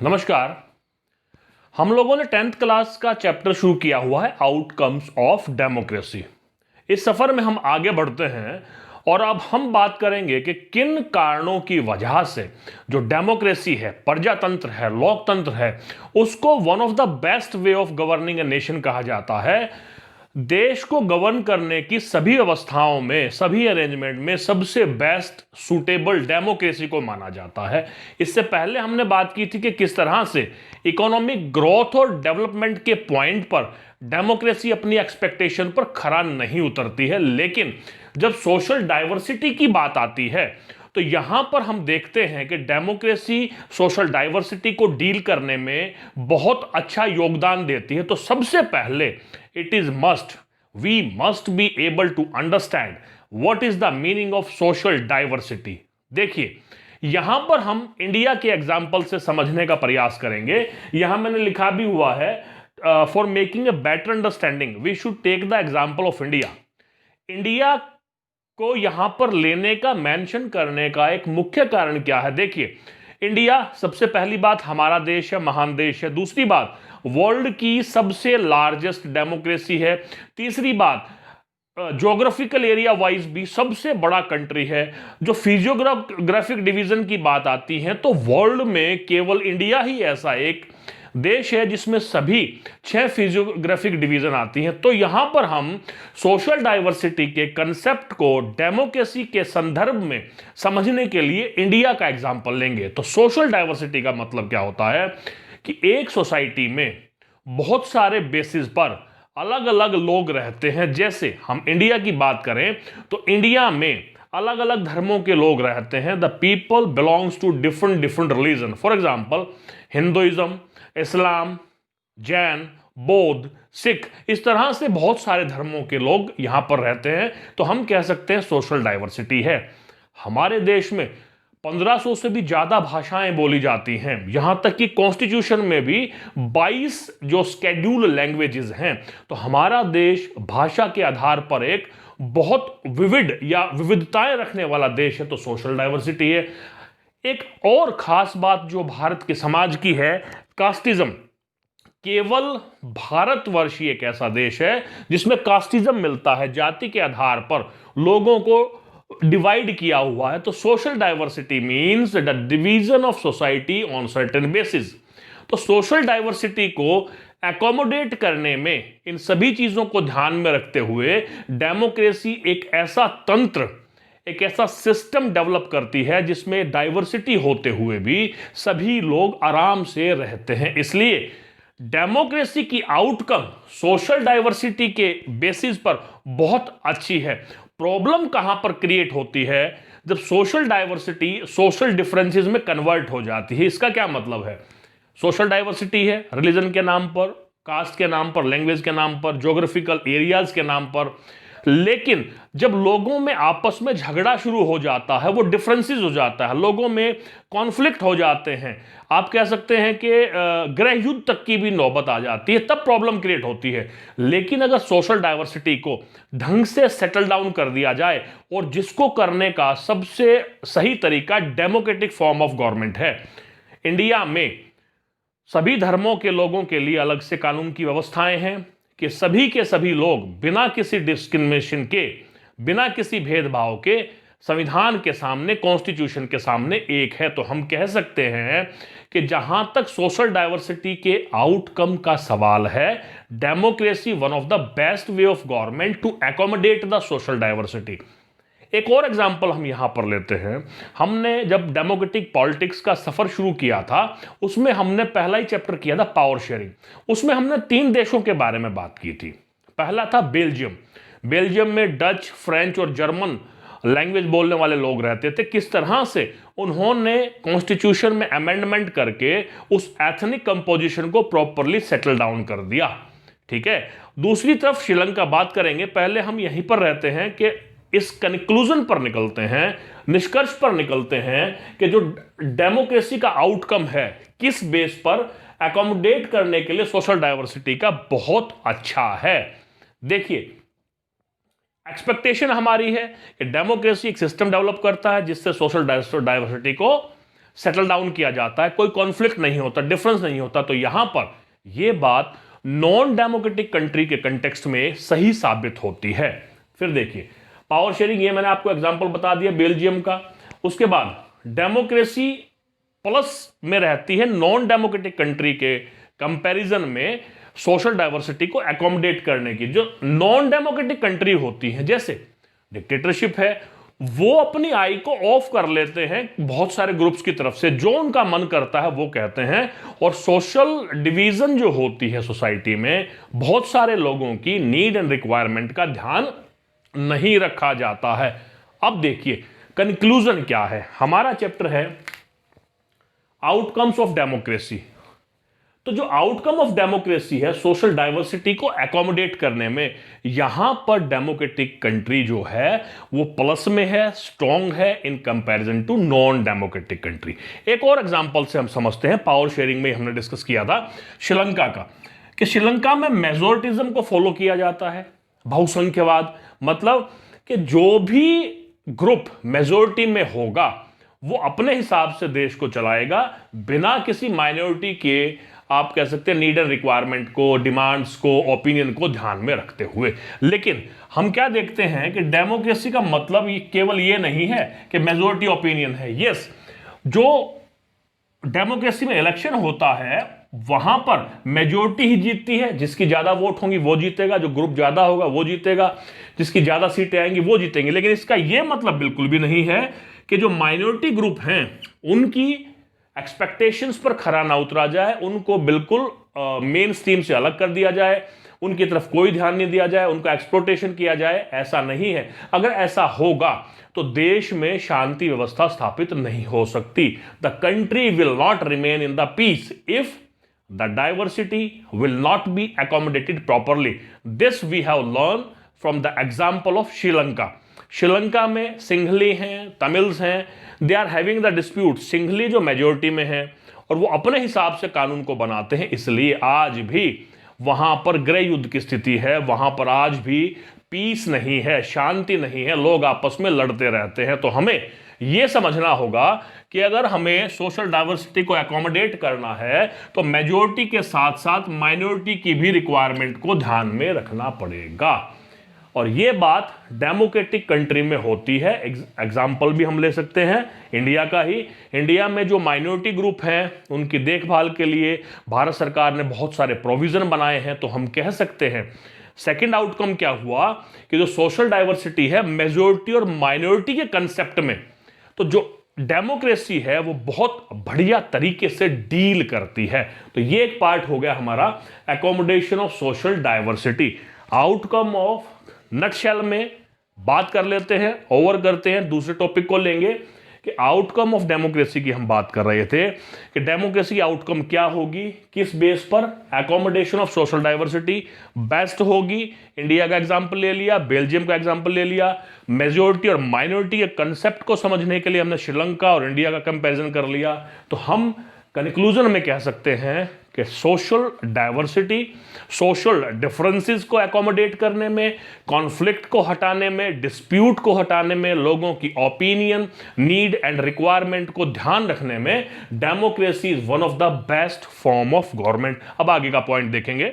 नमस्कार। हम लोगों ने 10th क्लास का चैप्टर शुरू किया हुआ है आउटकम्स ऑफ डेमोक्रेसी। इस सफर में हम आगे बढ़ते हैं और अब हम बात करेंगे कि किन कारणों की वजह से जो डेमोक्रेसी है, प्रजातंत्र है, लोकतंत्र है, उसको one of the best way of governing a nation कहा जाता है। देश को गवर्न करने की सभी अवस्थाओं में, सभी अरेंजमेंट में सबसे बेस्ट सूटेबल डेमोक्रेसी को माना जाता है। इससे पहले हमने बात की थी कि किस तरह से इकोनॉमिक ग्रोथ और डेवलपमेंट के पॉइंट पर डेमोक्रेसी अपनी एक्सपेक्टेशन पर खरा नहीं उतरती है, लेकिन जब सोशल डाइवर्सिटी की बात आती है तो यहां पर हम देखते हैं कि डेमोक्रेसी सोशल डाइवर्सिटी को डील करने में बहुत अच्छा योगदान देती है। तो सबसे पहले it is must, we must be able to understand what is the meaning of social diversity. देखिए, यहां पर हम इंडिया के एग्जाम्पल से समझने का प्रयास करेंगे। यहां मैंने लिखा भी हुआ है, for making a better understanding we should take the example of India. India को यहां पर लेने का, मेंशन करने का एक मुख्य कारण क्या है? देखिए, इंडिया सबसे पहली बात हमारा देश है, महान देश है। दूसरी बात, वर्ल्ड की सबसे लार्जेस्ट डेमोक्रेसी है। तीसरी बात, ज्योग्राफिकल एरिया वाइज भी सबसे बड़ा कंट्री है। जो फिजियोग्राफिक डिवीजन की बात आती है तो वर्ल्ड में केवल इंडिया ही ऐसा एक देश है जिसमें सभी 6 फिजियोग्राफिक डिवीजन आती हैं। तो यहां पर हम सोशल डाइवर्सिटी के कंसेप्ट को डेमोक्रेसी के संदर्भ में समझने के लिए इंडिया का एग्जांपल लेंगे। तो सोशल डाइवर्सिटी का मतलब क्या होता है कि एक सोसाइटी में बहुत सारे बेसिस पर अलग अलग लोग रहते हैं। जैसे हम इंडिया की बात करें तो इंडिया में अलग अलग धर्मों के लोग रहते हैं। The people belongs to different different religion. For example, Hinduism, Islam, Jain, Bauddh, Sikh, इस तरह से बहुत सारे धर्मों के लोग यहां पर रहते हैं। तो हम कह सकते हैं सोशल डाइवर्सिटी है। हमारे देश में 1500 से भी ज्यादा भाषाएं बोली जाती हैं। यहां तक कि कॉन्स्टिट्यूशन में भी 22 जो स्केड्यूल लैंग्वेजेस हैं। तो हमारा देश भाषा के आधार पर एक बहुत विविध या विविधताएं रखने वाला देश है। तो सोशल डाइवर्सिटी है। एक और खास बात जो भारत के समाज की है, कास्टिज्म। केवल भारतवर्ष ही एक ऐसा देश है जिसमें कास्टिज्म मिलता है, जाति के आधार पर लोगों को डिवाइड किया हुआ है। तो social diversity means the division of society on certain basis. तो सोशल डाइवर्सिटी को एकोमोडेट करने में, इन सभी चीजों को ध्यान में रखते हुए डेमोक्रेसी एक ऐसा तंत्र, एक ऐसा सिस्टम डेवलप करती है जिसमें डाइवर्सिटी होते हुए भी सभी लोग आराम से रहते हैं। इसलिए डेमोक्रेसी की आउटकम सोशल डाइवर्सिटी के बेसिस पर बहुत अच्छी है। प्रॉब्लम कहां पर क्रिएट होती है? जब सोशल डाइवर्सिटी सोशल डिफरेंसेस में कन्वर्ट हो जाती है। इसका क्या मतलब है? सोशल डाइवर्सिटी है रिलीजन के नाम पर, कास्ट के नाम पर, लैंग्वेज के नाम पर, ज्योग्राफिकल एरियाज के नाम पर, लेकिन जब लोगों में आपस में झगड़ा शुरू हो जाता है, वो डिफरेंसेस हो जाता है, लोगों में कॉन्फ्लिक्ट हो जाते हैं, आप कह सकते हैं कि गृह युद्ध तक की भी नौबत आ जाती है, तब प्रॉब्लम क्रिएट होती है। लेकिन अगर सोशल डाइवर्सिटी को ढंग से सेटल डाउन कर दिया जाए, और जिसको करने का सबसे सही तरीका डेमोक्रेटिक फॉर्म ऑफ गवर्नमेंट है। इंडिया में सभी धर्मों के लोगों के लिए अलग से कानून की व्यवस्थाएं हैं कि सभी के सभी लोग बिना किसी डिस्क्रिमिनेशन के, बिना किसी भेदभाव के संविधान के सामने, कॉन्स्टिट्यूशन के सामने एक है। तो हम कह सकते हैं कि जहां तक सोशल डाइवर्सिटी के आउटकम का सवाल है, democracy one of the best way of government to accommodate the social diversity. एक और एग्जाम्पल हम यहां पर लेते हैं। हमने जब डेमोक्रेटिक पॉलिटिक्स का सफर शुरू किया था, उसमें हमने पहला ही चैप्टर किया था पावर शेयरिंग। उसमें हमने 3 देशों के बारे में बात की थी। पहला था बेल्जियम। बेल्जियम में डच, फ्रेंच और जर्मन लैंग्वेज बोलने वाले लोग रहते थे। किस तरह से उन्होंने कॉन्स्टिट्यूशन में अमेंडमेंट करके उस एथनिक कंपोजिशन को प्रॉपरली सेटल डाउन कर दिया। ठीक है। दूसरी तरफ श्रीलंका बात करेंगे। पहले हम यहीं पर रहते हैं कि इस कंक्लूजन पर निकलते हैं, निष्कर्ष पर निकलते हैं कि जो डेमोक्रेसी का आउटकम है, किस बेस पर एकोमोडेट करने के लिए सोशल डाइवर्सिटी का बहुत अच्छा है। देखिए, एक्सपेक्टेशन हमारी है कि डेमोक्रेसी एक सिस्टम डेवलप करता है जिससे सोशल डाइवर्सिटी को सेटल डाउन किया जाता है, कोई कॉन्फ्लिक्ट नहीं होता, डिफरेंस नहीं होता। तो यहां पर यह बात नॉन डेमोक्रेटिक कंट्री के कंटेक्स्ट में सही साबित होती है। फिर देखिए पावर शेयरिंग, ये मैंने आपको एग्जांपल बता दिया बेल्जियम का। उसके बाद डेमोक्रेसी प्लस में रहती है नॉन डेमोक्रेटिक कंट्री के कंपैरिजन में सोशल डाइवर्सिटी को एकोमोडेट करने की। जो नॉन डेमोक्रेटिक कंट्री होती है, जैसे डिक्टेटरशिप है, वो अपनी आई को ऑफ कर लेते हैं बहुत सारे ग्रुप्स की तरफ से, जो उनका मन करता है वो कहते हैं। और सोशल डिवीजन जो होती है सोसाइटी में, बहुत सारे लोगों की नीड एंड रिक्वायरमेंट का ध्यान नहीं रखा जाता है। अब देखिए कंक्लूजन क्या है। हमारा चैप्टर है आउटकम्स ऑफ डेमोक्रेसी। तो जो आउटकम ऑफ डेमोक्रेसी है सोशल डाइवर्सिटी को एकोमोडेट करने में, यहां पर डेमोक्रेटिक कंट्री जो है वो प्लस में है, स्ट्रांग है in comparison to non democratic country. एक और एग्जांपल से हम समझते हैं, पावर शेयरिंग में हमने डिस्कस किया था श्रीलंका का, कि श्रीलंका में मेजोरिटिज्म को फॉलो किया जाता है, बहुसंख्यवाद। मतलब कि जो भी ग्रुप मेजोरिटी में होगा वो अपने हिसाब से देश को चलाएगा, बिना किसी माइनॉरिटी के, आप कह सकते हैं, नीड एंड रिक्वायरमेंट को, डिमांड्स को, ओपिनियन को ध्यान में रखते हुए। लेकिन हम क्या देखते हैं कि डेमोक्रेसी का मतलब केवल ये नहीं है कि मेजोरिटी ओपिनियन है। यस, जो डेमोक्रेसी में इलेक्शन होता है वहां पर मेजोरिटी ही जीतती है, जिसकी ज्यादा वोट होंगी वो जीतेगा, जो ग्रुप ज्यादा होगा वो जीतेगा, जिसकी ज्यादा सीटें आएंगी वो जीतेंगे। लेकिन इसका यह मतलब बिल्कुल भी नहीं है कि जो माइनॉरिटी ग्रुप हैं उनकी एक्सपेक्टेशंस पर खरा ना उतरा जाए, उनको बिल्कुल मेन स्ट्रीम से अलग कर दिया जाए, उनकी तरफ कोई ध्यान नहीं दिया जाए, उनका एक्सप्लोटेशन किया जाए। ऐसा नहीं है। अगर ऐसा होगा तो देश में शांति व्यवस्था स्थापित नहीं हो सकती। The country will not remain in the peace if the diversity will not be accommodated properly. This we have learned from the example of Sri Lanka. Sri Lanka में सिंघली हैं, तमिल्स हैं, they are having the dispute. Sinhali जो मेजोरिटी में है और वो अपने हिसाब से कानून को बनाते हैं, इसलिए आज भी वहां पर गृह युद्ध की स्थिति है, वहां पर आज भी पीस नहीं है, शांति नहीं है, लोग आपस में लड़ते रहते हैं। तो हमें यह समझना होगा कि अगर हमें सोशल डाइवर्सिटी को एकोमोडेट करना है तो मेजोरिटी के साथ साथ माइनॉरिटी की भी रिक्वायरमेंट को ध्यान में रखना पड़ेगा। और यह बात डेमोक्रेटिक कंट्री में होती है। एग्जाम्पल भी हम ले सकते हैं इंडिया का ही। इंडिया में जो माइनॉरिटी ग्रुप हैं उनकी देखभाल के लिए भारत सरकार ने बहुत सारे प्रोविजन बनाए हैं। तो हम कह सकते हैं सेकंड आउटकम क्या हुआ कि जो सोशल डाइवर्सिटी है मेजोरिटी और माइनॉरिटी के कंसेप्ट में, तो जो डेमोक्रेसी है वो बहुत बढ़िया तरीके से डील करती है। तो ये एक पार्ट हो गया हमारा accommodation of social diversity. Outcome of nutshell में बात कर लेते हैं, ओवर करते हैं, दूसरे टॉपिक को लेंगे कि आउटकम ऑफ डेमोक्रेसी की हम बात कर रहे थे कि डेमोक्रेसी की आउटकम क्या होगी, किस बेस पर accommodation of social diversity best होगी। इंडिया का एग्जांपल ले लिया, बेल्जियम का एग्जांपल ले लिया। मेजोरिटी और माइनॉरिटी के कंसेप्ट को समझने के लिए हमने श्रीलंका और इंडिया का कंपैरिजन कर लिया। तो हम कंक्लूजन में कह सकते हैं कि सोशल डाइवर्सिटी, सोशल डिफरेंसेस को एकोमोडेट करने में, कॉन्फ्लिक्ट को हटाने में, डिस्प्यूट को हटाने में, लोगों की ओपिनियन, नीड एंड रिक्वायरमेंट को ध्यान रखने में democracy is one of the best form of government. अब आगे का पॉइंट देखेंगे।